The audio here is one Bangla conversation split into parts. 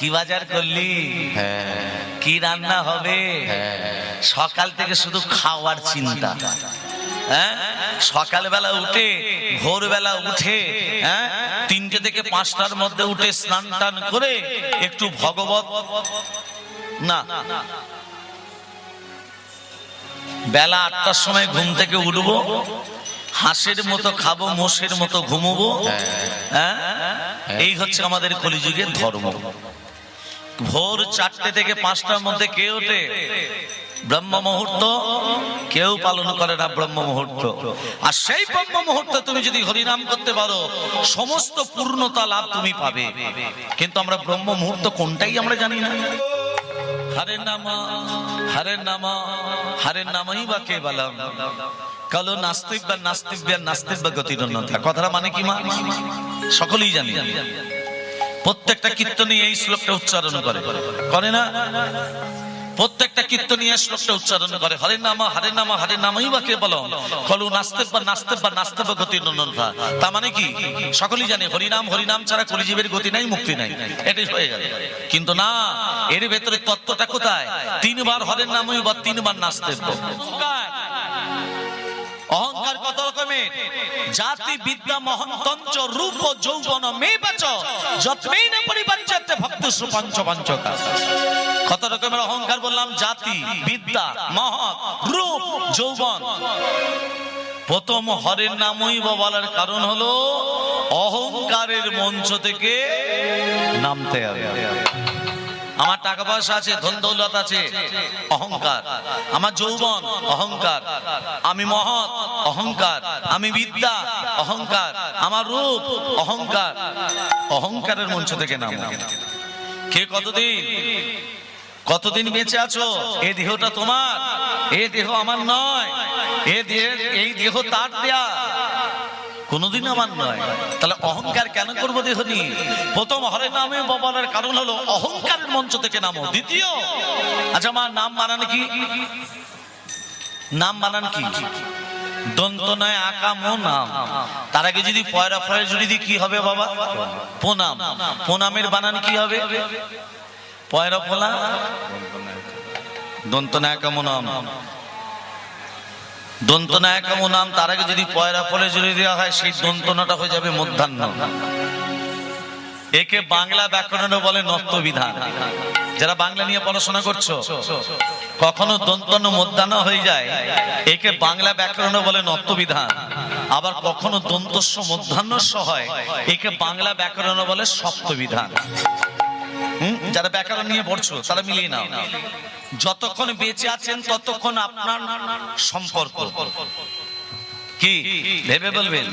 কি বাজার করলি, কি রান্না হবে, সকাল থেকে শুধু খাওয়ার চিন্তা। সকালবেলা উঠে, ভোরবেলা উঠে, 3টে থেকে 5টার মধ্যে উঠে স্নান টান করে একটু ভগবত না, বেলা 8টার সময় ঘুম থেকে উঠবো, হাঁসের মতো খাবো, মোষের মতো ঘুমবো। এই হচ্ছে আমাদের কলিযুগের ধর্ম। ভোর 4টে থেকে 5টার মধ্যে কে ওঠে? ব্রহ্ম মুহূর্ত কেউ পালন করে না, ব্রহ্ম মুহূর্ত। আর সেই ব্রহ্ম মুহূর্তে তুমি যদি হরিনাম করতে পারো, সমস্ত পূর্ণতা লাভ তুমি পাবে। কিন্তু আমরা ব্রহ্ম মুহূর্ত কোনটাই আমরা জানি না। হরে নাম, হরে নাম, হরে নামই বা কেবলম কালো নাস্তিক বা নাস্তিক বা গতিরন্যতা। কথাটা মানে কি মা? সকলেই জানি। প্রত্যেকটা কীর্তনী এই শ্লোকটা উচ্চারণ করে, করে না? প্রত্যেকটা কীর্তনী এই শ্লোকটা উচ্চারণ করে, হরে নাম, হরে নাম, হরে নামই বা কেবলম কালো নাস্তিক বা নাস্তিক বা গতিরন্যতা। তা মানে কি? সকলেই জানে হরিনাম, হরিনাম ছাড়া কলিজীবের গতি নাই, মুক্তি নাই, এটাই হয়ে গেল। কিন্তু না, এর ভেতরে তত্ত্বটা কোথায়? 3বার হরের নামই বা 3বার নাস্তিক। অহংকার কত রকমের? জাতি বিদ্যা মহন্তঞ্চ রূপ যৌবন মেবাচ যত্মেন পরিপঞ্চতে ভক্তসু পঞ্চপঞ্চকা। কত রকমের অহংকার বললাম? জাতি, বিদ্যা, মহৎ, রূপ, যৌবন। প্রথম হরের নামই বলার কারণ হলো অহংকারের মঞ্চ থেকে নামতে হবে। আমার টাকা পয়সা আছে, ধন দৌলত আছে, অহংকার। আমার যৌবন, অহংকার। আমি মহৎ, অহংকার। আমি বিদ্যা, অহংকার। আমার রূপ, অহংকার। অহংকারের মঞ্চ থেকে নাম। কে কতদিন বেঁচে আছো? এই দেহটা তোমার, এই দেহ আমার নয়। এই দেহ তার দেয়া, কোনদিন আমার নয়। তাহলে অহংকার কেন করবো দেহ নিয়ে? প্রথম হরে নামে বলার কারণ হলো অহংকারের মঞ্চ থেকে নামো। দ্বিতীয়, আচ্ছা আমার নাম বানান কি? নাম বানান কি? দন্ত নয় আকা মো নাম। তার আগে যদি পয়রা ফয়ের জুড়ি দিই কি হবে বাবা? প্রণাম। প্রণামের বানান কি হবে? পয়রা ফোলা দন্ত নয় আকা মো নাম। দন্তনায়কম নাম, তার আগে যদি পয়রা ফলে জুড়ে দেওয়া হয়, সেই দন্তনাটা হয়ে যাবে মধ্যাহ্ন। একে বাংলা ব্যাকরণে বলে নত্ব বিধান। যারা বাংলা নিয়ে পড়াশোনা করছো, কখনো দন্তন্য মধ্যাহ্ন হয়ে যায়, একে বাংলা ব্যাকরণে বলে নত্ব বিধান। আবার কখনো দন্তস্ব মধ্যাহ্নস্ব হয়, একে বাংলা ব্যাকরণে বলে সপ্ত বিধান। যারা ব্যাকরণ নিয়ে পড়ছো তারা মিলিয়ে নাও। যতক্ষণ বেঁচে আছেন ততক্ষণ আপনার সম্পর্ক কি ভেবে বলবেন।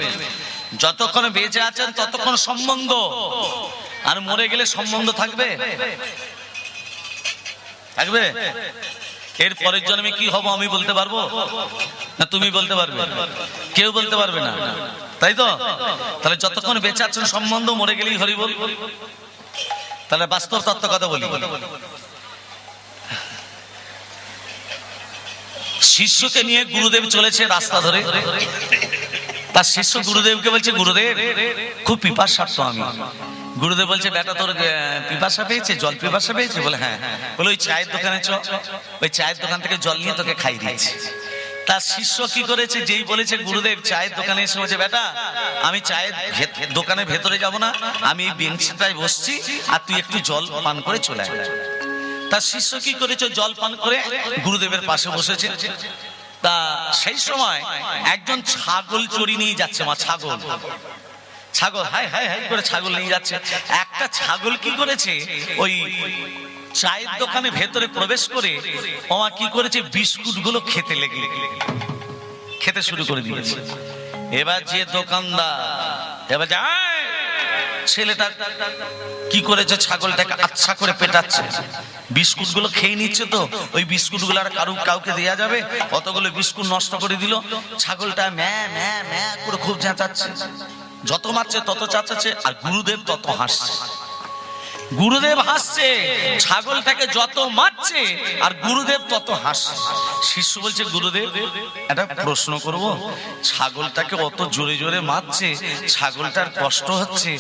যতক্ষণ বেঁচে আছেন ততক্ষণ সম্বন্ধ। আর মরে গেলে সম্বন্ধ থাকবে? থাকবে? এর পরের জন্মে কি হবো আমি বলতে পারবো না? তুমি বলতে পারবে? কেউ বলতে পারবে না, তাই তো? তাহলে যতক্ষণ বেঁচে আছেন সম্বন্ধ, মরে গেলেই হরি বল। তাহলে বাস্তব তত্ত্ব কথা বলি। শিষ্যকে নিয়ে গুরুদেব চলেছে রাস্তা ধরে। তার শিষ্য গুরুদেবকে বলছে, গুরুদেব খুব পিপাসার্থ আমি। গুরুদেব বলছে, বেটা তোর পিপাসা পেয়েছে, জল পিপাসা পেয়েছে? বলে হ্যাঁ। বলে ওই চায়ের দোকানে চ, ওই চায়ের দোকান থেকে জল নিয়ে তোকে খাই দিয়েছি। তার শিষ্য কি করেছে? যেই বলেছে গুরুদেব চায়ের দোকানে এসে বলছে, বেটা আমি চায়ের দোকানের ভেতরে যাব না, আমি এই বেঞ্চটায় বসছি, আর তুই একটু জল পান করে চলে আয়। তার শিষ্য কি করেছে? জল পান করে গুরুদেবের পাশে বসেছে। তা সেই সময় একজন ছাগল চড়ি নিয়ে যাচ্ছে। মা ছাগল হাই হাই হাই করে ছাগল নিয়ে যাচ্ছে। একটা ছাগল কি করেছে? ওই চায়ের দোকানে ভেতরে প্রবেশ করে ওমা কি করেছে? বিস্কুট গুলো খেতে শুরু করে দিয়েছে। এবার যে দোকানদার এবার ছেলেটা কি করেছে? ছাগলটাকে আচ্ছা করে পেটাচ্ছে। বিস্কুট গুলো খেয়ে নিচ্ছে, তো ওই বিস্কুট গুলো আর কাউকে দেয়া যাবে? অতগুলো বিস্কুট নষ্ট করে দিল। ছাগলটা ম্যা ম্যা ম্যা করে খুব চেঁচাচ্ছে। যত মারছে তত চেঁচাচ্ছে, আর গুরুদেব তত হাসছে। গুরুদেব হাসছে, ছাগলটাকে যত মারছে আর গুরুদেব তত হাসছে। শিষ্য বলছে, গুরুদেব একটা প্রশ্ন করব, ছাগলটাকে অত জোরে জোরে মারছে, ছাগলটার কষ্ট হচ্ছে,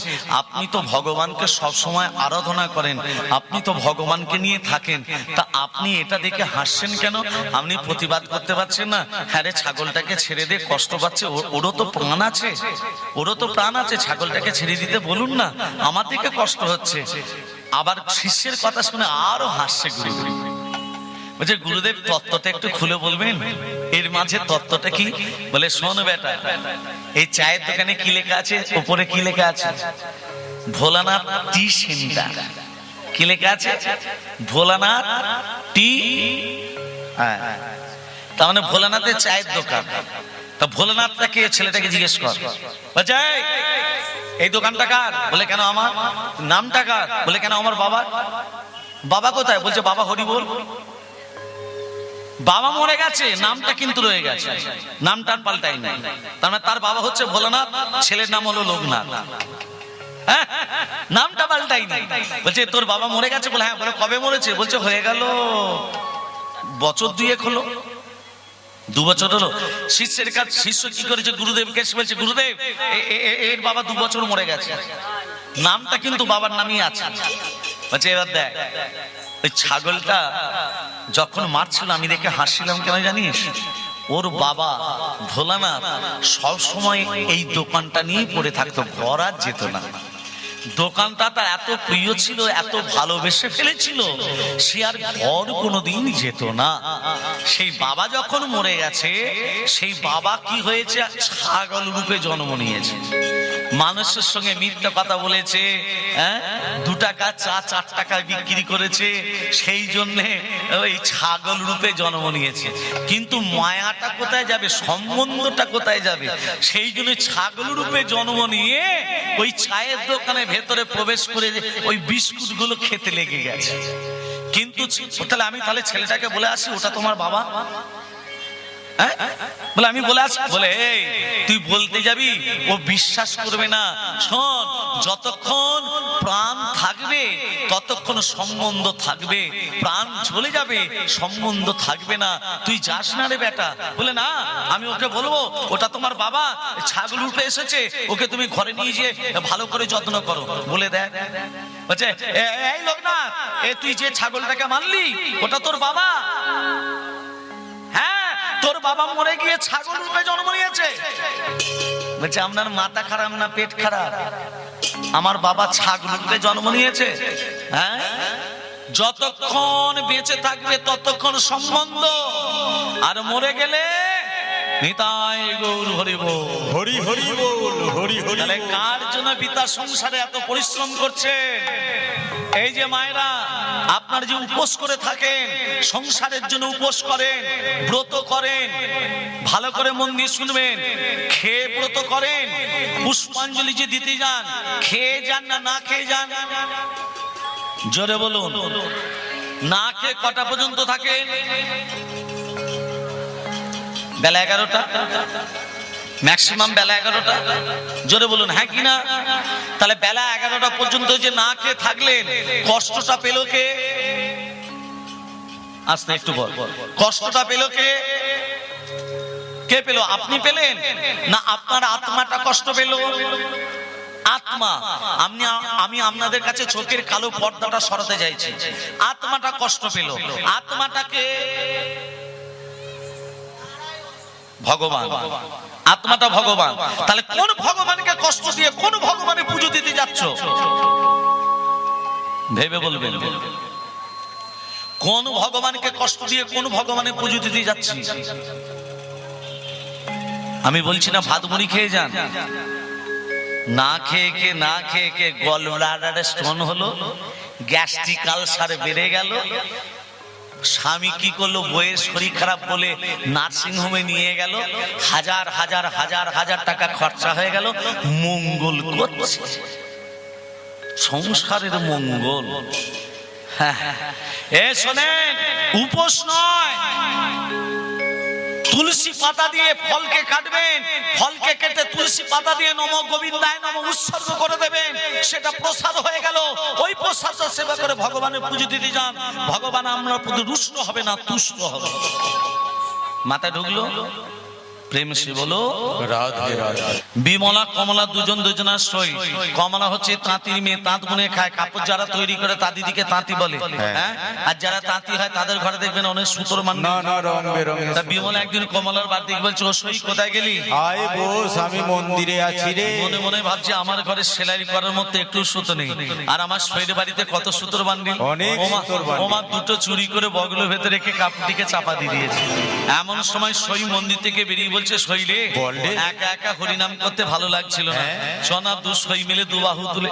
আপনি তো ভগবানকে সব সময় আরাধনা করেন, আপনি তো ভগবানকে নিয়ে থাকেন, তা আপনি এটা দেখে হাসছেন কেন? আপনি প্রতিবাদ করতে পারছেন না? হ্যাঁ রে, ছাগলটাকে ছেড়ে দিয়ে কষ্ট পাচ্ছে, ওরও তো প্রাণ আছে, ওরও তো প্রাণ আছে, ছাগলটাকে ছেড়ে দিতে বলুন না, আমার দিকে কষ্ট হচ্ছে। আবার শিষ্যের কথা শুনে আরো হাসছে গুরুদেব। বলছে, গুরুদেব তত্ত্বটা একটু খুলে বলবেন, এর মাঝে তত্ত্বটা কি? বলে, শোন বেটা, এই চায়ের দোকানে কি লেখা আছে? উপরে কি লেখা আছে? ভোলানাথ টি সেন্টার। কি লেখা আছে? ভোলানাথ টি। তার মানে ভোলানাথের চায়ের দোকান। তা ভোলানাথটা কে? ছেলেটাকে জিজ্ঞেস কর। বলছে, এই দোকানটা কার? বলে, কেন আমার? নামটা কার? বলে, কেন আমার বাবার। বাবা কোথায়? বলছে, বাবা হরি বল। বাবা মরে গেছে, নামটা কিন্তু রয়ে গেছে, নামটা পাল্টাই নাই। তার মানে তার বাবা হচ্ছে ভোলানাথ, ছেলের নাম হলো লোকনাথ। হ্যাঁ, নামটা পাল্টাই নাই। বলছে, তোর বাবা মরে গেছে? বলে, হ্যাঁ। বলে, কবে মরেছে? বলছে, হয়ে গেল বছর 2 হলো। 2 বছর হলো। শিষ্যের কাছে শিষ্য কি করেছে? গুরুদেবকে বলছে, গুরুদেব এর বাবা 2 বছর মরে গেছে, নামটা কিন্তু বাবার নামই আছে। বলছে, এবার দেখ, ওই ছাগলটা যখন মারছিল আমি দেখে হাসছিলাম কেন জানিস? ওর বাবা ভোলানাথ সব সময় এই দোকানটা নিয়ে পড়ে থাকতো, ঘর আর যেত না। দোকানটা তার এত প্রিয় ছিল, এত ভালোবেসে ফেলেছিল, সে আর ঘর কোনোদিন যেত না। সেই বাবা যখন মরে গেছে, সেই বাবা কি হয়েছে? ছাগল রূপে জন্ম নিয়েছে, মানুষের সঙ্গে মিথ্যা কথা বলেছে, 2 টাকা চা 4 টাকায় বিক্রি করেছে, সেই জন্যে ওই ছাগল রূপে জন্ম নিয়েছে। কিন্তু মায়াটা কোথায় যাবে? সম্বন্ধটা কোথায় যাবে? সেই জন্য ছাগল রূপে জন্ম নিয়ে ওই চায়ের দোকানে ভেতরে প্রবেশ করে ওই বিস্কুট গুলো খেতে লেগে গেছে। কিন্তু তাহলে আমি ছেলেটাকে বলে আসি, ওটা তোমার বাবা। বলে, আমি বলে আসি। বলে, এই তুই বলতে যাবি, ও বিশ্বাস করবে না। শোন, যতক্ষণ প্রাণ থাকবে ততক্ষণ সম্বন্ধ থাকবে, প্রাণ চলে যাবে সম্বন্ধ থাকবে না, তুই যাস না রে বেটা। বলে, না, আমি ওকে বলবো ওটা তোমার বাবা, ছাগল উঠে এসেছে, ওকে তুমি ঘরে নিয়ে গিয়ে ভালো করে যত্ন করো। বলে দেখ, বলছে, এই লোকনাথ, তুই যে ছাগলটাকে মারলি ওটা তোর বাবা। হ্যাঁ, তোর বাবা মরে গিয়ে ছাগল রূপে জন্ম নিয়েছে। বলছে, আপনার মাথা খারাপ না পেট খারাপ? আমার বাবা ছাগল রূপে জন্ম নিয়েছে। হ্যাঁ, যতক্ষণ বেঁচে থাকবে ততক্ষণ সম্বন্ধ, আর মরে গেলে নিতাই গৌর হরি বল, হরি হরি বল, হরি হরি। তাহলে কার জন্য পিতা সংসারে এত পরিশ্রম করছে? এই যে মায়েরা, আপনার যে উপোস করে থাকেন, সংসারের জন্য উপোস করেন, ব্রত করেন, ভালো করে মন দিয়ে শুনবেন, খেয়ে ব্রত করেন, পুষ্পাঞ্জলি যে দিতে যান, খেয়ে যান না না খেয়ে যান? জোরে বলুন। না খেয়ে কটা পর্যন্ত থাকেন? বেলা 11টা, ম্যাক্সিমাম বেলা 11টা। জোরে বলুন, হ্যাঁ কি না? তাহলে বেলা 11টা পর্যন্ত যে না খেয়ে থাকলেন, কষ্টটা পেল কে? আস্তে একটু বল, কষ্টটা পেল কে? কে পেল? আপনি পেলেন না আপনার আত্মাটা কষ্ট পেল? আত্মা। আমি আপনাদের কাছে চোখের কালো পর্দাটা সরাতে চাইছি। আত্মাটা কষ্ট পেল। আত্মাটাকে ভগবান, আত্মাটা ভগবান। তাহলে কোন ভগবানকে কষ্ট দিয়ে কোন ভগবানের পুজো দিতে যাচ্ছ? ভেবে বলবেন, কোন ভগবানকে কষ্ট দিয়ে কোন ভগবানের পুজো দিতে যাচ্ছি? আমি বলছি না ভাত মুড়ি খেয়ে যান, না খেয়ে কে গল ব্লাডারে স্টোন হলো, গ্যাস্ট্রিক আলসার বেড়ে গেল, স্বামী কি করলো, বইয়ের শরীর খারাপ বলে নার্সিং হোমে নিয়ে গেল, হাজার হাজার হাজার হাজার টাকা খরচা হয়ে গেল, মঙ্গল করছে, সংসারের মঙ্গল। শোনেন, উপোস নয়, তুলসী পাতা দিয়ে ফলকে কাটবেন, ফলকে কেটে তুলসী পাতা দিয়ে নম গোবিন্দায় নম উৎসর্গ করে দেবেন, সেটা প্রসাদ হয়ে গেল। ওই প্রসাদটা সেবা করে ভগবানের পুজো দিতে যান, ভগবান আমরা প্রতি রুষ্ট হবে না, তুষ্ট হবে। মাথায় ঢুকলো? প্রেম সে বলো রাধে রাধে। বিমলা কমলা দুজন দুজনার সই। কমলা হচ্ছে তাঁতির মেয়ে, তাঁত বুনে খায়, কাপড় যারা তৈরি করে তা দিদিকে তাঁতি বলে, হ্যাঁ। আর যারা তাঁতি হয় তাদের ঘরে দেখবেন অনেক সুতোর মান। তা বিমলা একদিন কমলার বাড়ি দিকে বলছে, ও সই কোথায় গেলি? আয় বস, আমি মন্দিরে আছি রে। মনে মনে ভাবছে আমার ঘরে সেলাই করার মধ্যে একটু সুতো নেই, আর আমার সইয়ের বাড়িতে কত সুতোর বান্ডিল। ওমা দুটো চুরি করে বগলের ভেতরে রেখে কাপড়টিকে চাপা দিয়ে দিয়েছে। এমন সময় সই মন্দির থেকে বেরিয়ে বলছে, সইলে একা একা হরিনাম করতে ভালো লাগছিল না, চনা দু সই মিলে দু বাহু তুলে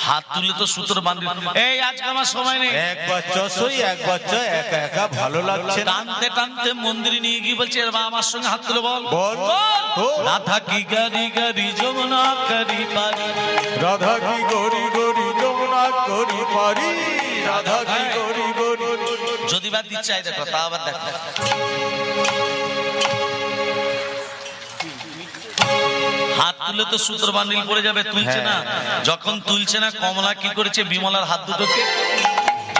হাত তুলে তো সুতোর বান্ডিল। এই আজকে আমার সময় নেই, একবার চসই একবার চ, একা একা ভালো লাগছে। টানতে টানতে মন্দিরে নিয়ে গিয়ে বলছে, এবার আমার সঙ্গে হাত তুলে বল বল। রাধা কি গারি গারি যমুনা করি পারি, রাধা কি গরি গরি যমুনা করি পারি, রাধা কি গরি গরি। যদি বা দিচ্ছে আই দেখো, তা আবার দেখো। হাত তুলে তো সুতোর বান্ডিল পড়ে যাবে, তুলছে না। যখন তুলছে না, কমলা কি করেছে, বিমলার হাত দুটোকে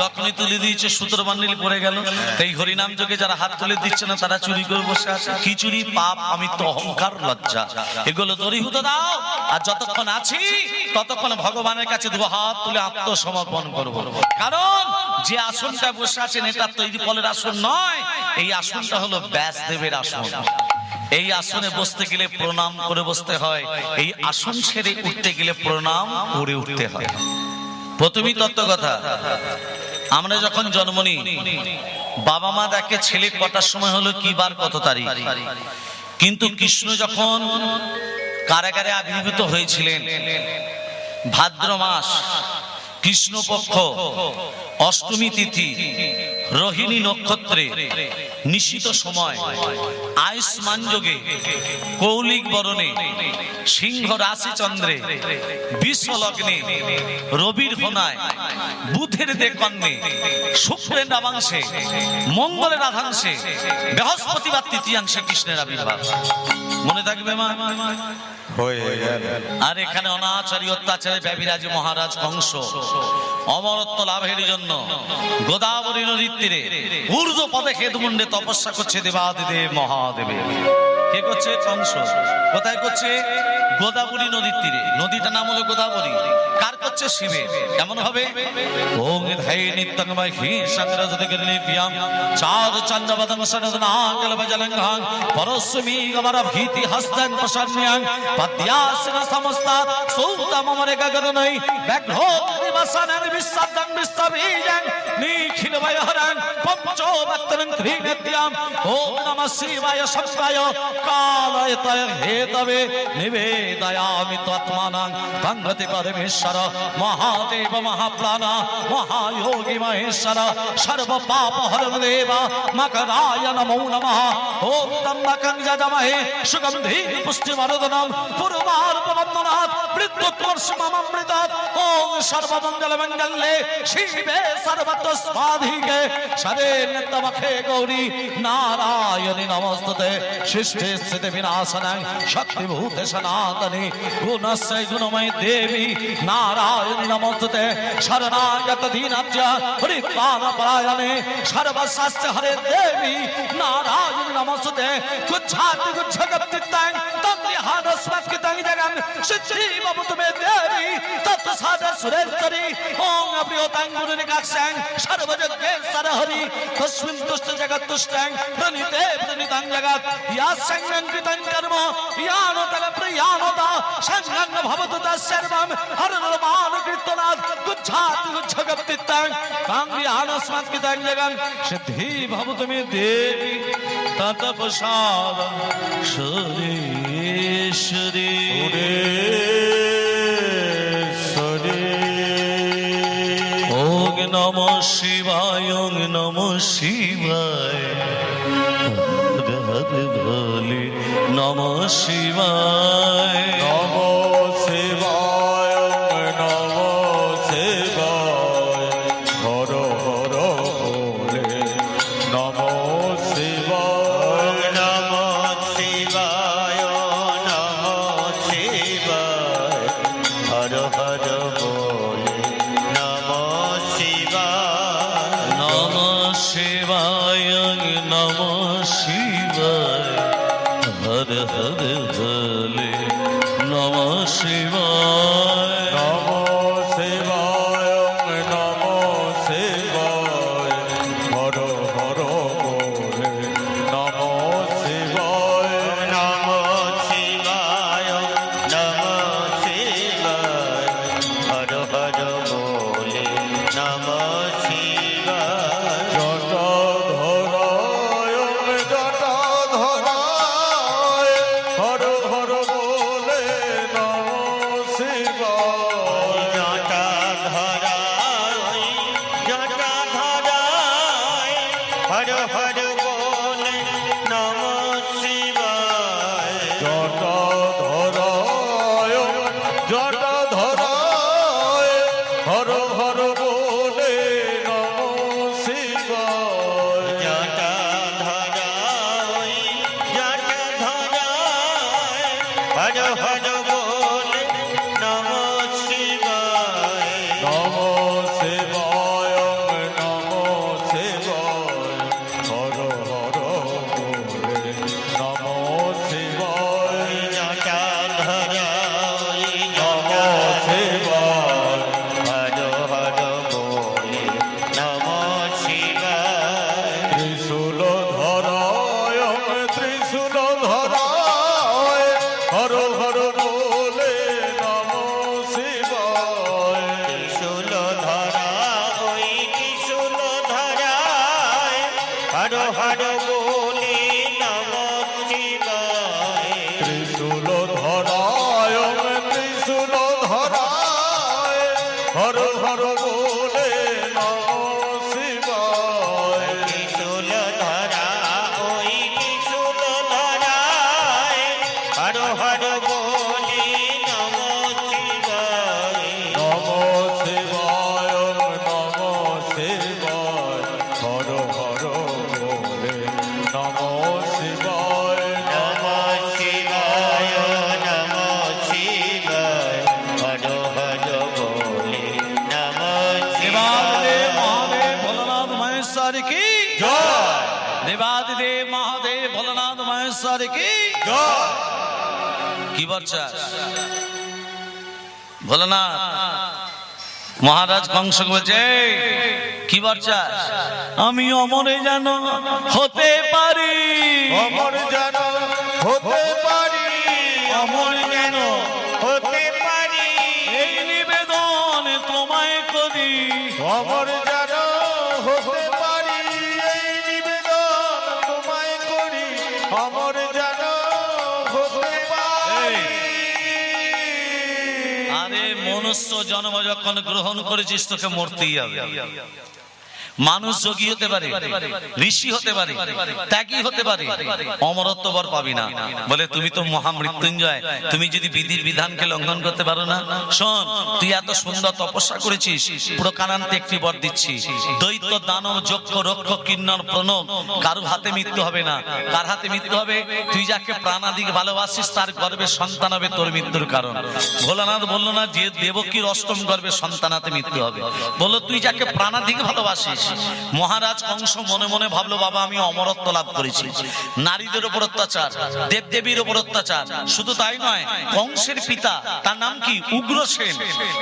যখনই তুলে দিয়েছে সুতোর বান্ডিল পড়ে গেল। এই হরিনাম যোগে যারা হাত তুলে দিচ্ছে না তারা চুরি করে বসে আছে। কি চুরি? পাপ, আমি তো অহংকার, লজ্জা, এগুলো দূরীভূত দাও। আর যতক্ষণ আছি ততক্ষণ ভগবানের কাছে দু হাত তুলে আত্মসমর্পণ করব। কারণ যে আসনটা বসে আছেন এটা তৈরি ফলের আসন নয়, এই আসনটা হলো ব্যাসদেবের আসন। এই আসনে বসতে গেলে প্রণাম করে বসতে হয়, এই আসন ছেড়ে উঠতে গেলে প্রণাম করে উঠতে হয়। প্রথমেই তত্ত্ব কথা, আমরা যখন জন্ম নিই বাবা মা দেখে ছেলে কটার সময় হলো, কি বার কত তারিখ। কিন্তু কৃষ্ণ যখন কারাগারে আবির্ভূত হয়েছিলেন, ভাদ্র মাস কৃষ্ণপক্ষ অষ্টমী তিথি রোহিণী নক্ষত্রে নিশিত সময় আয়ুষ্মান যোগে কৌলিক বরণে সিংহ রাশি চন্দ্রে বিশ্ব লগ্নে রবির হোনায় বুধের দেকন্যে শুক্রের নবাংশে মঙ্গলের আধাংশে বৃহস্পতিবার তৃতীয়াংশে কৃষ্ণের আবির্ভাব। মনে থাকবে মা? আর এখানে অনাচারী অত্যাচারে ব্যভিরাজী মহারাজ কংস অমরত্ব লাভের জন্য গোদাবরী নদীর তীরে ঊর্ধ্ব পদে খেদমুন্ডে তপস্যা করছে দেবাদিদেব মহাদেবে। কে করছে? কংস। কোথায় করছে? গোদাবরী নদীর তীরে। নদীটার নাম হলো গোদাবরী। কার করছে? শিবের। কেমন হবে? ওং ধাই নিত্যংময় হি সংরজতে নিত্যম চার চন্দ্রবদং সনদনাঙ্গল বজলঙ্ঘং পরস্মি গমর ভীতি হস্তং প্রসন্ন্যং পদ্যাসন সমস্তাৎ সৌতমমরে গগনৈ ব্যাঘ্রো দিবসনং বিশ্বদং বিশ্ববীজং নিখিল বয়হরং পঞ্চো ভক্তং ত্রিনেত্যম ওম নমঃ শিবায় শব্দায় কালয়তয় হেতবে নিবেদয়ামি তৎমানং ভঙ্গতি পরমেশ্বর মহাদেব মহাপ্রাণ মহায়োগী মহেশ্বর সর্ব পাপ হরণ দেব মকরায় নমো নমঃ ওম ত্র্যম্বকং যজামহে সুগন্ধি পুষ্টিবর্ধনং পূর্বার্পবন্দনাৎ মৃত্যুত্বর্ষমমৃতাৎ ওম সর্বমঙ্গল মঙ্গলে শিবে সর্বত্র স্বাধিকে শরণ্যতমখে গৌরী নারায়ণী নমস্তুতে সৃষ্টি স্থিতি বিনাশনং শক্তিভূতে সনাতনী গুণস্যৈ গুণময়ী দেবী নারায়ণী নমস্তুতে শরণাগত দীনার্য পরিত্রাণপরায়ণে সর্বশাস্ত্র হরে দেবী নারায়ণী নমস্তুতে গুচ্ছাতি গুচ্ছগপ্তিত্বং তন্নিহাদস্মৎকৃতং জগং সিদ্ধি ভবতুমে দেবী তত্সাদ সুরেশ্বরী ওং অপ্রিয়তাং গুরুনিকাক্ষং সর্বযজ্ঞেশ্বর হরি তস্মিন তুষ্ট জগৎতুষ্টং প্রণীতে প্রণীতাং জগৎ ইয়া সংগং কৃতং কর্ম ইয়ানতং প্রিয়ানতা সংগং ভবতু তৎসর্বং হরনরমান কীর্তনাৎ গুচ্ছাতি গুচ্ছগপ্তিত্বং কাঙ্গিয়ানস্মৎকৃতং জগং সিদ্ধি ভবতুমে দেবী তৎপ্রসাদ সুরেশ্বরী। ওং নমঃ শিবায় ওং নমঃ শিবায় হর হর ভোলে নমঃ শিবায় নমঃ শিবায় নমঃ শিবায় হর হর ভোলে নমঃ হর হর বলে নমঃ শিবায় নমো শিবায় নমো শিবায় হর হর বলে নমো শিবায় নমো শিবায় নমো শিবায় হর হর বলে নমো শিবায় জটাধরায় জটাধরায় হর হর বলে নমো শিবায় জটাধরায় জটাধরায় হর হর বলে নমো শিবায় জটাধরায় জটাধরায় হর হর বলে নমো শিবায় জটাধরায় জটাধরায় হর হর বলে নমো শিবায় নমো শিবায় নমো শিবায় হর হর বলে নমো শিবায় জটাধরায় নমো শিবায় হর হর বলে নমো শিবায় ত্রিশূল ধরায় ত্রিশূল ধরায় হর হর বলে নমো শিবায় ত্রিশূল ধরা ওই ত্রিশূল ধরায় হর হর বলে নমো শিবায় ত্রিশূল ধরায় ত্রিশূল ধরায় হর হর বলে নমো শিবায় ত্রিশূল ধরা ওই ত্রিশূল ধরায় হর হর বলে নমো শিবায় নমো শিবায় নমো শিবায় হর হর বলে নমো শিবায় নমো শিবায় নমো শিবায় হর হর বলে নমো দেবাদিদেব শিবায় মহাদেব ভোলানাথ মহেশ্বর কি জয় দেবাদিদেব মহাদেব ভোলানাথ মহেশ্বর কি জয় কি বলছাস ভোলানাথ মহারাজ কংস বলছে "এই, কি বলছাস আমি অমরে যেন হতে পারি অমর যেন হতে পারি অমর যেন হতে পারি এই নিবেদন তোমায় করি অমর যেন হতে পারি এই নিবেদন তোমায় করি অমর যেন হতে পারি আরে মনুষ্য জন্ম যখন গ্রহণ করেছিস তোকে মরতেই হবে মানুষ যোগী হতে পারে ঋষি হতে পারে ত্যাগী হতে পারে অমরত্ব বর পাবি না বলে তুমি তো মহামৃত্যুঞ্জয় তুমি যদি বিধির বিধানকে লঙ্ঘন করতে পারো না শোন তুই এত সুন্দর তপস্যা করেছিস পুরো কানান্তে একটি বর দিচ্ছি দৈত্য দানব যক্ষ রক্ষ কিন্নর প্রণব কারো হাতে মৃত্যু হবে না কার হাতে মৃত্যু হবে তুই যাকে প্রাণাদিক ভালোবাসিস তার গর্ভে সন্তান হবে তোর মৃত্যুর কারণ ভোলানাথ বললো না যে দেবকীর অষ্টম গর্ভে সন্তানাতে মৃত্যু হবে বললো তুই যাকে প্রাণাদিক ভালোবাসিস মহারাজ কংস মনে মনে ভাবলো বাবা আমি অমরত্ব লাভ করেছি নারীদের উপর অত্যাচার দেবদেবীর উপর অত্যাচার শুধু তাই নয় কংসের পিতা তার নাম কি উগ্রসেন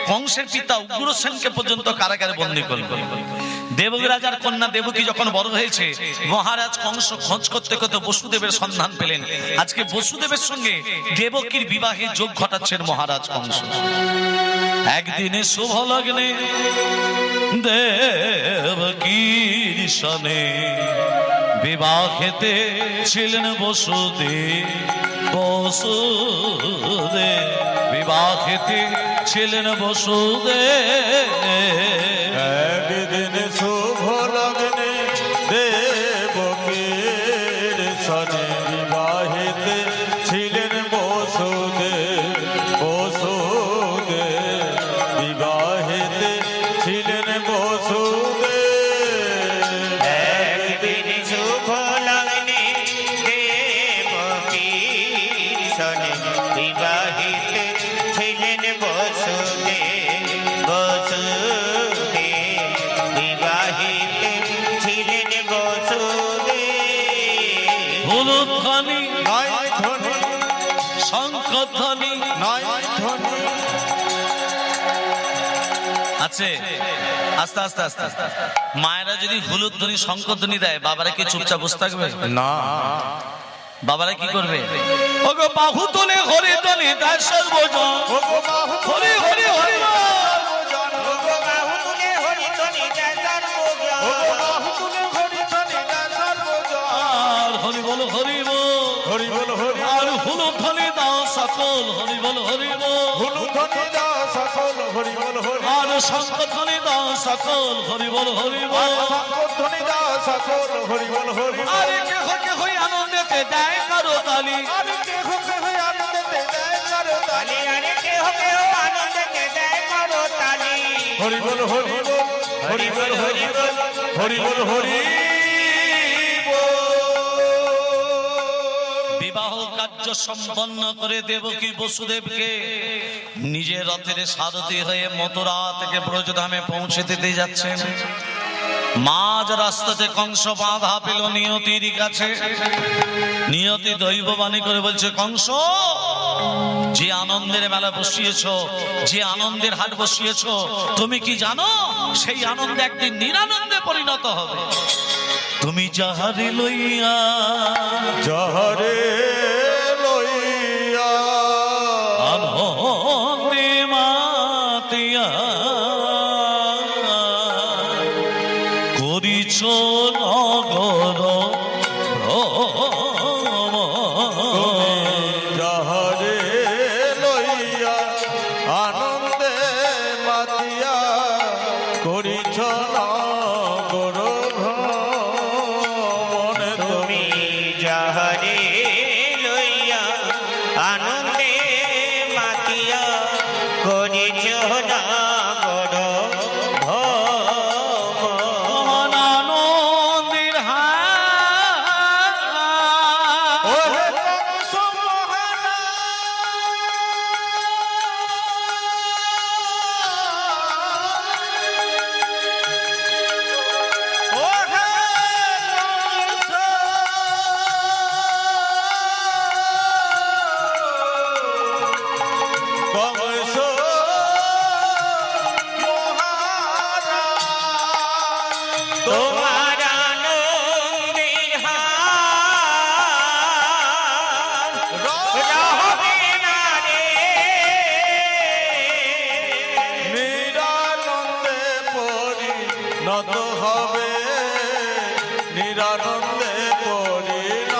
কংসের পিতা উগ্রসেনকে পর্যন্ত কারাগারে বন্দী করলো দেবকী রাজার কন্যা দেবকী যখন বড় হয়েছে মহারাজ কংস খোঁজ করতে করতে বসুদেবের সন্ধান পেলেন আজকে বসুদেবের সঙ্গে দেবকীর বিবাহে যোগ ঘটাচ্ছেন মহারাজ কংস একদিনে শুভ লগ্নে দেবকীর সনে বিবাহেতে ছিলেন বসুদেব বসুদেব বিবাহেতে ছিলেন বসুদেব একদিন শুভ লগ্নে দেবকীর সনে বিবাহিতে ছিলেন বসুদেব বসুদেব বিবাহিতে ছিলেন বসুদেব একদিন শুভ লগ্নে দেবকীর সনে বিবাহিতে ছিলেন বসুদেব বসুদেব বিবাহিতে ছিলেন বসুদেব হলুদ ধ্বনি নয় ধ্বনি শঙ্খ ধ্বনি নয় ধ্বনি। আছে আস্তে আস্তে আস্তে আস্তে। মায়েরা যদি হলুদ ধ্বনি শঙ্খ ধ্বনি দেয়, বাবারা কি চুপচাপ বসে থাকবে? না, বাবারা কি করবে? ওগো বাহু তোলে হরি ধ্বনি দেয় সর্বজন, ওগো বাহু হরি হরি হরি বল। ওগো বাহু তুলে হরি ধ্বনি দেয় সর্বজন। ওগো বাহু তুলে হরি ধ্বনি দেয় সর্বজন। আর হরি বল হরি বল, হরি বল হরি আর হলুদ ধ্বনি দাও সকল, হরি বল হরি বল। হলুদ ধ্বনি দাও সকল, হরি বল হরি আর শঙ্খ ধ্বনি দাও সকল, হরি বল হরি বল। শঙ্খ ধ্বনি দাও সকল, হরি বল হরি আরে কেহ কেহ আনন্দেতে দেয় কারো তালি, আরে কেহ কেহ আনন্দেতে দেয় কারো তালি। তালি আরে কেহ কেহ আনন্দেতে দেয় কারো তালি। হরি বল হরি বল, হরি বল হরি বল, হরি বল হরি বল। বিবাহ কার্য সম্পন্ন করে দেবকী বসুদেবকে নিজের রথের সারথি হয়ে মথুরা থেকে ব্রজধামে পৌঁছে দিতে যাচ্ছেন। মাঝ রাস্তাতে কংস বাধা পেল নিয়তির কাছে। নিয়তি দৈববাণী করে বলছে, কংস, যে আনন্দের মেলা বসিয়েছ, যে আনন্দের হাট বসিয়েছ, তুমি কি জানো সেই আনন্দ একদিন নিরানন্দে পরিণত হবে। তুমি যাহারে লইয়া যাহারে লইয়া আনন্দে মাতিয়া করিছ নগর ভ্রমণ। যাহারে লইয়া আনন্দে মাতিয়া করিছ নগর ভ্রমণ। তুমি যাহারে লইয়া আনন্দে মাতিয়া করিছ নাগর ভ্রমণ। আনন্দের হাট ওহে কংস মহারাজ, ওহে কংস মহারাজ, তোমার আনন্দের হার রবে না রে। নিরানন্দে পরিণত হবে, নিরানন্দে পরিণত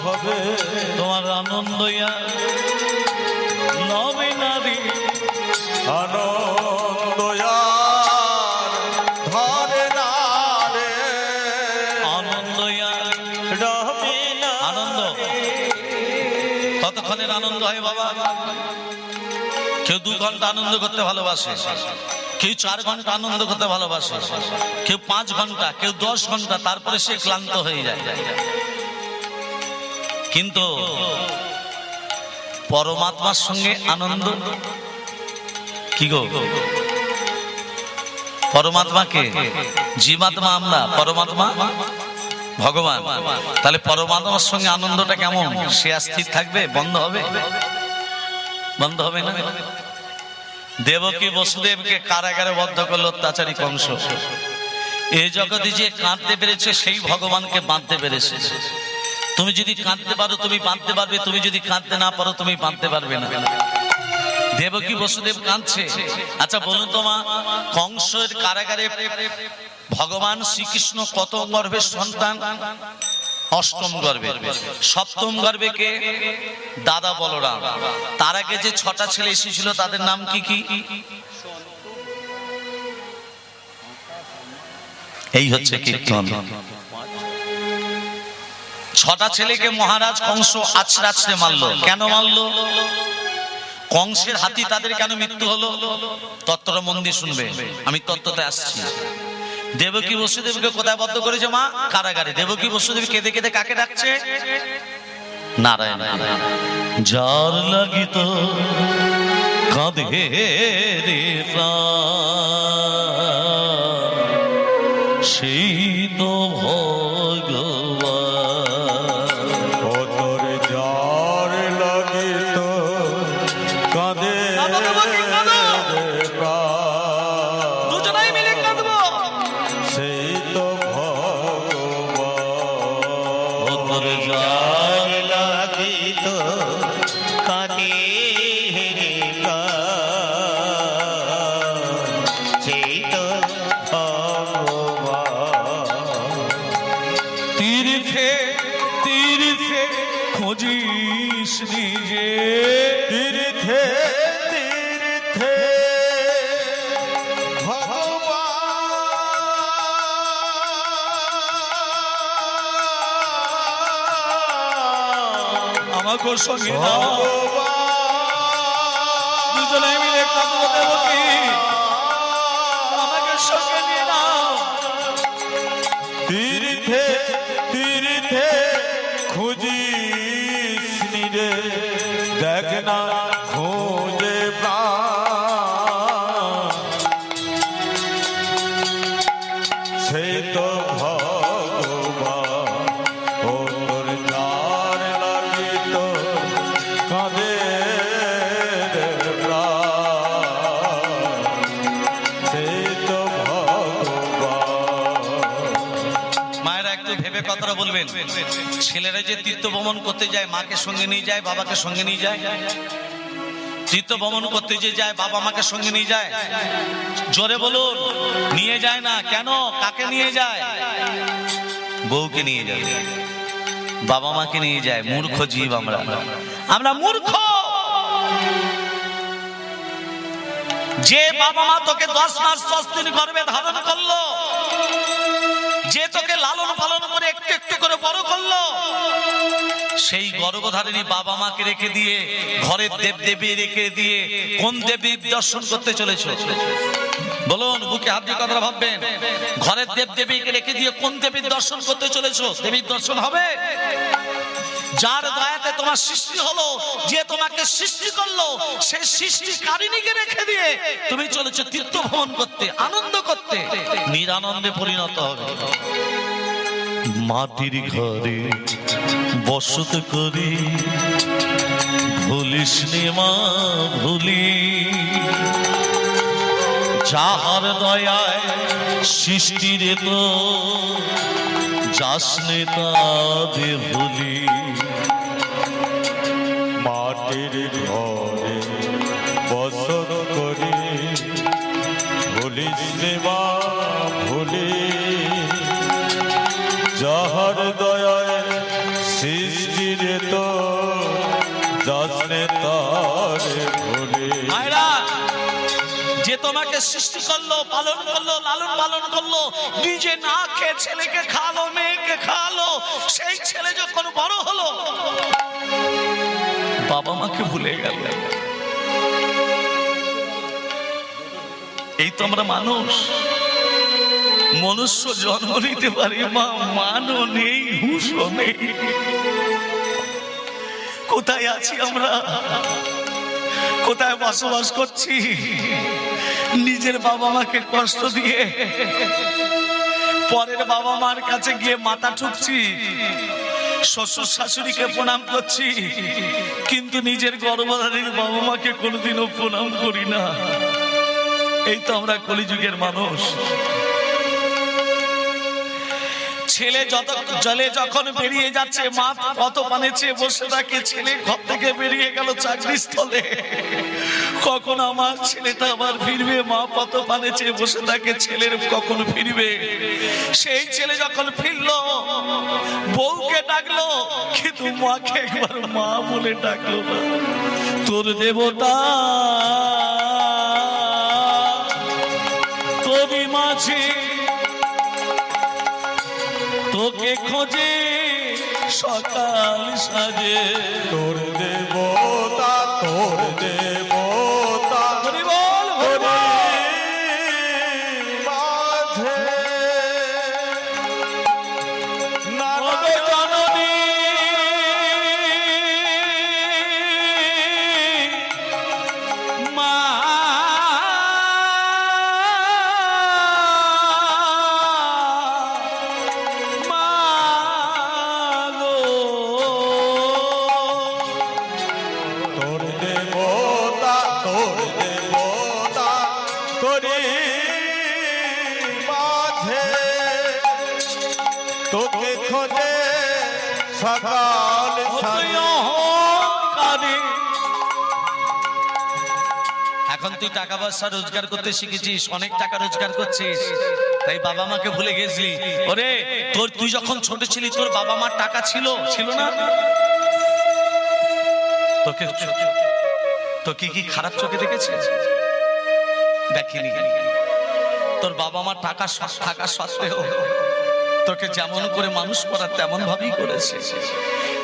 হবে। তোমার আনন্দয়া নবে নারী আনন্দয়ার ধরে না রে, আনন্দয়া রবে না আনন্দ কতক্ষণের আনন্দ হয় বাবা? কেউ 2 ঘন্টা আনন্দ করতে ভালোবাসে, কেউ 4 ঘন্টা আনন্দ করতে ভালোবাসে, কেউ 5 ঘন্টা, কেউ 10 ঘন্টা, তারপরে সে ক্লান্ত হয়ে যায়। কিন্তু পরমাত্মার সঙ্গে আনন্দ কি গো? পরমাত্মাকে, জীবাত্মা আমরা, পরমাত্মা ভগবান। তাহলে পরমাত্মার সঙ্গে আনন্দটা কেমন? সে স্থির থাকবে? বন্ধ হবে? বন্ধ হবে না। দেবকী বসুদেবকে কারাগারে বদ্ধ করলো অত্যাচারী কংস। এই জগতে যে কাঁদতে পেরেছে সেই ভগবানকে বাঁধতে পেরেছে। তুমি যদি কাঁদতে পারো তুমি বাঁধতে পারবে, তুমি যদি কাঁদতে না পারো তুমি বাঁধতে পারবে না। দেবকী বসুদেব কাঁদছে। আচ্ছা বলুন তো মা, কংসের কারাগারে ভগবান শ্রীকৃষ্ণ কত গর্ভের সন্তান? 8ম গর্ভে। 7ম গর্ভে কে? দাদা বলরাম। তার আগে যে 6টা ছেলে এসেছিল তাদের নাম কি কি? এই হচ্ছে কীর্তন। 6টা ছেলেকে মহারাজ কংস আছড়ে আছড়ে মারলো। কেন মারলো? কংসের হাতি তাদের কেন মৃত্যু হলো? তত্ত্বটা মন দিয়ে শুনবে, আমি তত্ত্বতে আসছি। দেবকী বসুদেবকে কোথায় বদ্ধ করেছে মা? কারাগারে। দেবকী বসুদেব কেঁদে কেঁদে কাকে ডাকছে? নারায়ণ। যার লাগিত কাঁদে রে প্রাণ, সেই তো ভগবান। তোর যার লাগিত কাঁদে রে প্রাণ, সেই তো ভগবান। তীর্থে তীর্থে খোঁজিস নিজে, তীর্থে তীর্থে ভগবান, আমাকে সঙ্গে দাও, দুজনে মিলে কাঁদবো দেবকী, আমাকে সঙ্গে নিয়ে নাও। তীর্থে তীর্থে খুঁজিস নিজে, দেখ না খোঁজে প্রাণ, সেই তো ভগবান। ও তোর যার লাগিত কাঁদে রে প্রাণ, সেই তো ভগবান। মায়েরা একটু ভেবে কথাটা বলবেন। ছেলেরা যে তীর্থ ভ্রমণ করতে যায়, মাকে সঙ্গে নিয়ে যায়, বাবাকে সঙ্গে নিয়ে যায়। তীর্থ ভ্রমণ করতে যে যায়, বাবা মাকে সঙ্গে নিয়ে যায়। জোরে বলুন, নিয়ে যায় না কেন? কাকে নিয়ে যায়? বউকে নিয়ে যায়, বাবা মাকে নিয়ে যায়। মূর্খ জীব আমরা, আমরা মূর্খ। যে বাবা মা তোকে 10 মাস 10 দিন গর্ভে ধারণ করলো, যে তোকে লালন পালন করে একটু একটু করে বড় করলো, সেই গর্ভধারিণী বাবা মাকে রেখে দিয়ে, ঘরের দেব দেবী রেখে দিয়ে কোন দেবীর দর্শন করতে চলেছ? বলুন, বুকে হাত দিয়ে কথা ভাববেন। ঘরের দেব দেবীকে রেখে দিয়ে কোন দেবীর দর্শন করতে চলেছ? দেবীর দর্শন হবে যার দয়াতে তোমার সৃষ্টি হলো, যে তোমাকে সৃষ্টি করলো, সেই সৃষ্টিকারিণীকে রেখে দিয়ে তুমি চলেছো তীর্থ ভ্রমণ করতে, আনন্দ করতে। নিরানন্দে পরিণত হবে। মাটির ঘরে বসত করি, ভুলিস নে মা ভুলি, যাহার দয়ায় সৃষ্টির তো যাস নে তাদের ভুলি। মাটির ঘরে বসত করি, ভুলিস নে মা ভুলি, যাহার দয়ায় সৃষ্টির তো যাসনে তারে ভুলি। মায়েরা, যে তোমাকে সৃষ্টি করলো, পালন করলো, লালন পালন করলো, নিজে না খেয়ে ছেলেকে খালো, মেয়েকে খালো, সেই ছেলে যখন বড় হলো, বাবা মাকে ভুলে গেল। এই তো আমরা মানুষ, মনুষ্য জন্ম নিতে পারি, মা মানও নেই, হুঁশও নেই। কোথায় আছি আমরা? কোথায় বসবাস করছি? নিজের বাবা মাকে কষ্ট দিয়ে পরের বাবা মার কাছে গিয়ে মাথা ঠুকছি, শ্বশুর শাশুড়িকে প্রণাম করছি, কিন্তু নিজের গর্ভধারীর বাবা মাকে কোনোদিনও প্রণাম করি না। এই তো আমরা কলিযুগের মানুষ। ছেলে জলে যখন বেরিয়ে যাচ্ছে, মা কত পানে চেয়ে বসে থাকে। ছেলে ঘর থেকে বেরিয়ে গেল চাকরি স্থলে, কখন আমার ছেলেটা আবার ফিরবে? মা কত পানে চেয়ে বসে থাকে, ছেলের কখন ফিরবে? সেই ছেলে যখন ফিরলো, বউকে ডাকলো, কিন্তু মাকে একবার মা বলে ডাকলো না। তোর দেবতা তোরই মাঝে তোকে খোঁজে সকাল সাজে। তোর দেবতা, তোর দেবতা হরি বল, হরি বল। মাঝে নানা ওগো জননী, মা তোর দেবতা সকাল তুই অহংকারী। এখন তুই টাকা পয়সা রোজগার করতে শিখেছিস, অনেক টাকা রোজগার করছিস, তাই বাবা মাকে ভুলে গেছিলি। ওরে তুই যখন ছোট ছিলি তোর বাবা মার টাকা ছিল না? তোকে কি খারাপ চোখে দেখেছে? দেখিনি। তোর বাবা মার টাকা থাকা সত্ত্বেও তোকে যেমন করে মানুষ করা তেমন ভাবেই করেছে।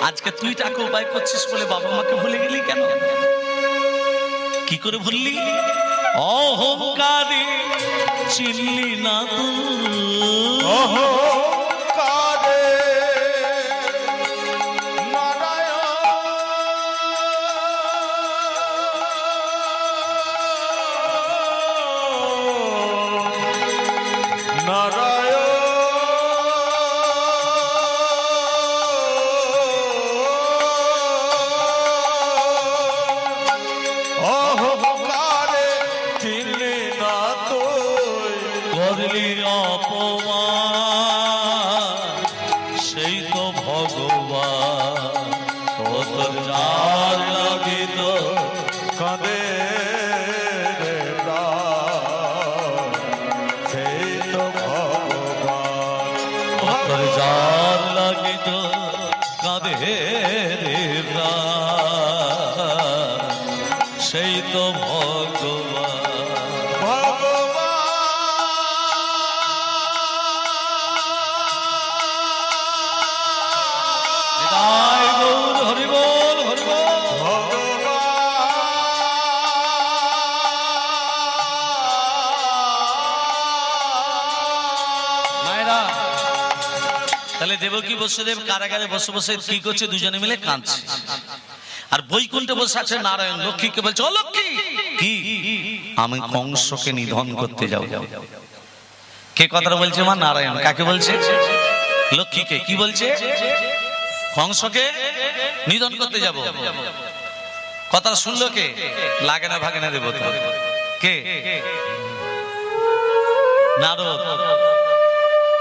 আজকে তুই টাকা উপায় করছিস বলে বাবা মাকে ভুলে গেলি কেন? কি করে ভুললি? অহংকারে চিনলি না তুই। অহংকারে করলি অপমান সেই তো ভগবান, কত জার লাগিত কাঁদে রে প্রাণ, সেই তো ভগবান। কত জার লাগিত কাঁদে রে প্রাণ, সেই তো ভগবান। তাহলে দেবকী বসুদেব কারাগারে বসে বসে কি করছে? দুজনে মিলে কাঁদছে। আর বৈকুণ্ঠে বসে আছে নারায়ণ। লক্ষ্মীকে বলছে, ও লক্ষ্মী, কি? আমি কংসকে নিধন করতে যাব। কে কথাটা বলছে? মা নারায়ণ। কাকে বলছে? লক্ষ্মীকে। কি বলছে? কংসকে নিধন করতে যাব। কথাটা শুনলো কে? লাগে না ভাগে না দেবতা। কে? নারদ।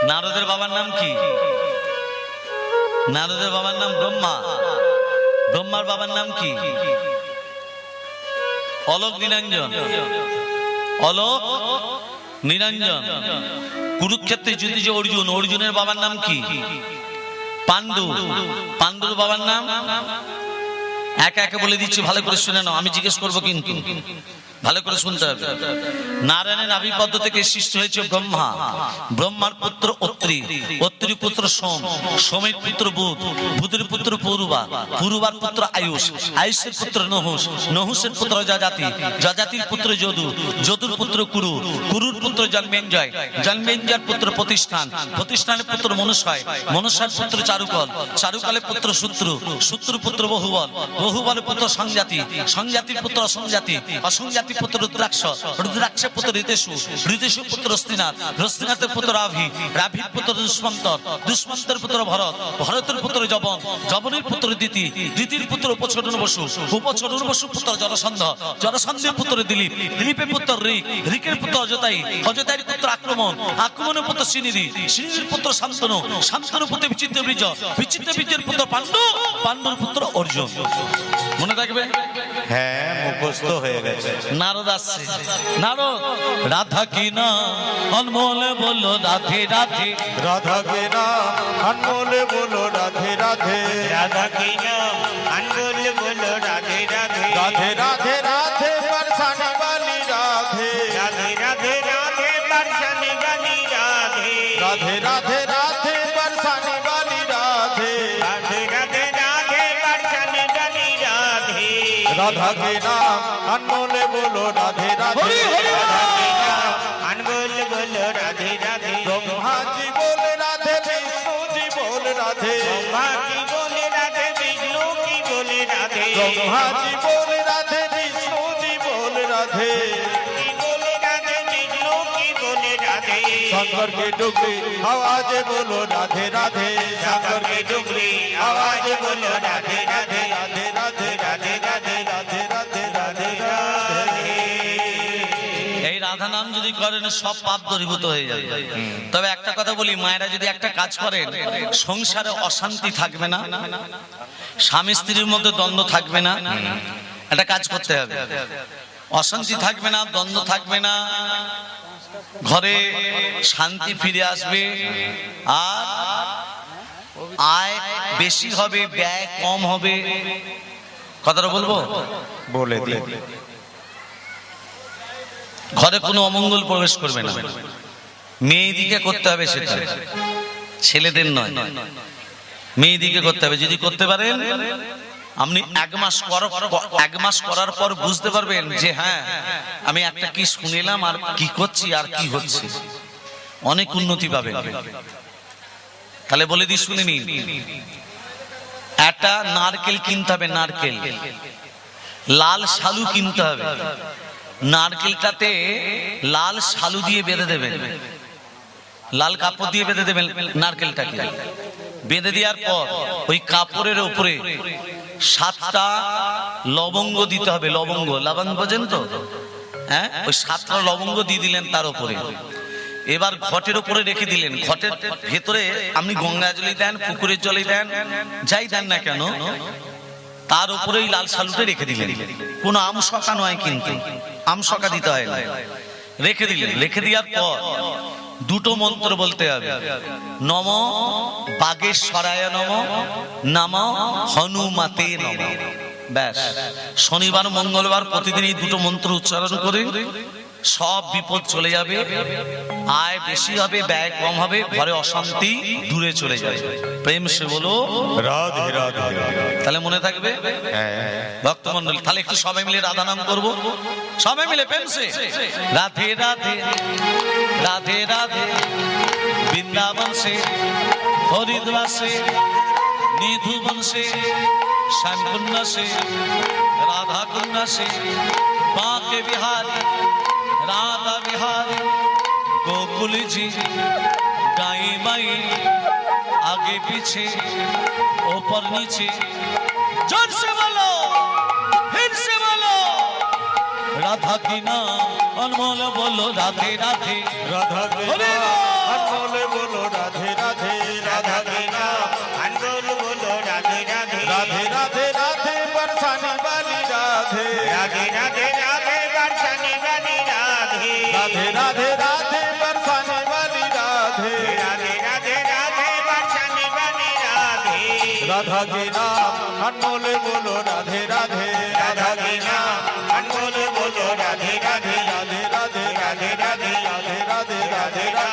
নারদের বাবার নাম কি? নারদের বাবার নাম ব্রহ্মা। ব্রহ্মার বাবার নাম কি? অলোক নিরঞ্জন। অলোক নিরঞ্জন। কুরুক্ষেত্রে যুদ্ধে যে অর্জুন, অর্জুনের বাবার নাম কি? পাণ্ডু। পাণ্ডুর বাবার নাম? একে একে বলে দিচ্ছি, ভালো করে শুনে নাও, আমি জিজ্ঞেস করবো কিন্তু ভালো করে শুনতে হবে। নারায়ণের আবির্ভাব থেকে সৃষ্টি হয়েছে ব্রহ্মা। ব্রহ্মার পুত্র অত্রি, অত্রির পুত্র সোম, সোমের পুত্র বুধ, বুধের পুত্র পূর্বা, পূর্বার পুত্র আয়ুষ, আয়ুষের পুত্র নহুষ, নহুষের পুত্র যজাতি, যজাতির পুত্র যদু, যদুর পুত্র কুরু, কুরুর পুত্র জন্মেঞ্জয়, জন্মেঞ্জয়ের পুত্র প্রতিষ্ঠান, প্রতিষ্ঠানের পুত্র মনুষ্য়, মনুষ্যের পুত্র চারুকল, চারুকলের পুত্র শূদ্র, শূদ্র পুত্র বহুবল, বহুবলের পুত্র সংজাতি, সংজাতির পুত্র অসংজাতি, অসংজাতি পুত্র রুদ্রাক্ষ, রুদ্রাক্ষের পুত্র ঋতেশু, ঋতেশু পুত্র রস্তিনাথ, রস্তিনাথের পুত্র রাভি, রাভির পুত্র দুষ্মন্তর, দুষ্মন্তের পুত্র ভরত, ভরতের পুত্র জবন, জবনের পুত্র দিতি, দিতির পুত্র উপচরণ বসু, উপচরণ বসু পুত্র জরাসন্ধ, জরাসন্ধের পুত্র দিলীপ, দিলীপের পুত্র ঋক, ঋকের পুত্র অজতাই, অজতাইয়ের পুত্র আক্রমণ, আক্রমণের পুত্র শ্রীনিধি, শ্রীনিধির পুত্র শান্তনু, শান্তনুর পুত্র বিচিত্র বীর্য, বিচিত্র বীর্যের পুত্র পাণ্ডু, পাণ্ডুর পুত্র অর্জুন। মনে থাকবে? হ্যাঁ, মুখস্থ হয়ে গেছে। নারদ আসছে। নারদ, রাধা কি না অনমোলে বললো রাধে রাধে, রাধা কে নাম अनमोल बोलो राधे राधे, राधा की नाम अनमोल बोलो राधे राधे, राधे राधे राधे बरसाने वाली राधे, राधे राधे राधे बरसाने वाली राधे, राधे राधे राधे बरसाने वाली राधे, राधे राधे राधे बरसाने वाली राधे, राधा के नाम अनमोल बोलो राधे राधे, राधा की नाम अनमोल बोलो राधे राधे, ब्रह्मा जी बोले राधे, विष्णु जी बोले राधे, ब्रह्मा की बोले राधे, विष्णु की बोले राधे, ब्रह्मा जी बोले राधे, विष्णु जी बोले राधे, की बोले राधे, विष्णु की बोले राधे, शंकर की डुगरी आवाज बोलो राधे राधे, शंकर की डुगरी आवाज बोलो राधे राधे, राधे राधे राधे राधे राधे राधे राधे राधे। এই রাধা নাম যদি করেন সব পাপ দূরীভূত হয়ে যাবে। তবে একটা কথা বলি, মায়েরা যদি একটা কাজ করেন, সংসারে অশান্তি থাকবে না, স্বামী স্ত্রীর মধ্যে দ্বন্দ্ব থাকবে না। একটা কাজ করতে হবে, অশান্তি থাকবে না, দ্বন্দ্ব থাকবে না, ঘরে শান্তি ফিরে আসবে, আর আয় বেশি হবে, ব্যয় কম হবে। কথাটা বলবো, বলে দিন। ঘরে কোনো অমঙ্গল প্রবেশ করবে না। মেয়েদিকে করতে হবে সেটা, ছেলেদের নয়, মেয়েদিকে করতে হবে। যদি করতে পারেন, আপনি এক মাস করার পর বুঝতে পারবেন যে হ্যাঁ, আমি একটা কি শুনিলাম আর কি করছি আর কি হচ্ছে, অনেক উন্নতি পাবেন। তাহলে বলে দিই, শুনে নিন। একটা নারকেল কিনতে হবে, নারকেল, লাল শালু কিনতে হবে। নারকেলটাতে লাল শালু দিয়ে বেঁধে দেবেন, লাল কাপড় দিয়ে বেঁধে দেবেন নারকেলটাকে। বেঁধে দেওয়ার পর ওই কাপড়ের উপরে 7টা লবঙ্গ দিতে হবে। লবঙ্গ, লবঙ্গ বোঝেন তো? হ্যাঁ, ওই 7টা লবঙ্গ দিয়ে দিলেন তার উপরে। এবার ঘটের উপরে রেখে দিলেন। ঘটের ভেতরে আপনি গঙ্গা জলে দেন, পুকুরের জলে দেন, যাই দেন না কেন, তার উপরে ওই লাল শালুটা রেখে দিলেন। কোনো আমশকা নয়, কিন্তু আমশকা দিতে হয় না, রেখে দিলেন। রেখে দেওয়ার পর দুটো মন্ত্র বলতে হবে। নম বাগেশ্বরায় নম, নম হনুমতে নম। ব্যাস, শনিবার মঙ্গলবার প্রতিদিন এই দুটো মন্ত্র উচ্চারণ করে সব বিপদ চলে যাবে, আয় বেশি হবে, ব্যয় কম হবে, ঘরে অশান্তি দূরে চলে যাবে। প্রেম সে বলো রাধে রাধে। তাহলে মনে থাকবে ভক্তমন্ডলী। তাহলে একটু সবাই মিলে রাধা নাম করবো, সবাই মিলে প্রেম সে রাধে রাধে রাধে রাধে। বৃন্দাবন সে, হরিদ্বার সে, নিধুবন সে, শ্যামকুন্ড সে, রাধা कुंड से, बांके बिहारी राधा बिहारी गोकुल जी, गाई माई आगे पीछे ऊपर नीचे। जोर से बोलो, फिर से बोलो, राधा की नाम अनमोल बोलो राधे राधे। राधा के नाम अनमोल बोलो राधे राधे। राधा के नाम अनमोल बोलो राधे राधे। राधे राधे राधे बरसाने वाली राधे। राधे राधे राधे बरसाने वाली राधे। राधे राधे राधे बरसाने वाली राधे। राधे राधे राधे बरसाने वाली राधे। राधा के नाम अनमोल बोलो राधे राधे। राधा के नाम अनमोल बोलो राधे राधे। राधे राधे राधे राधे राधे राधे राधे राधे।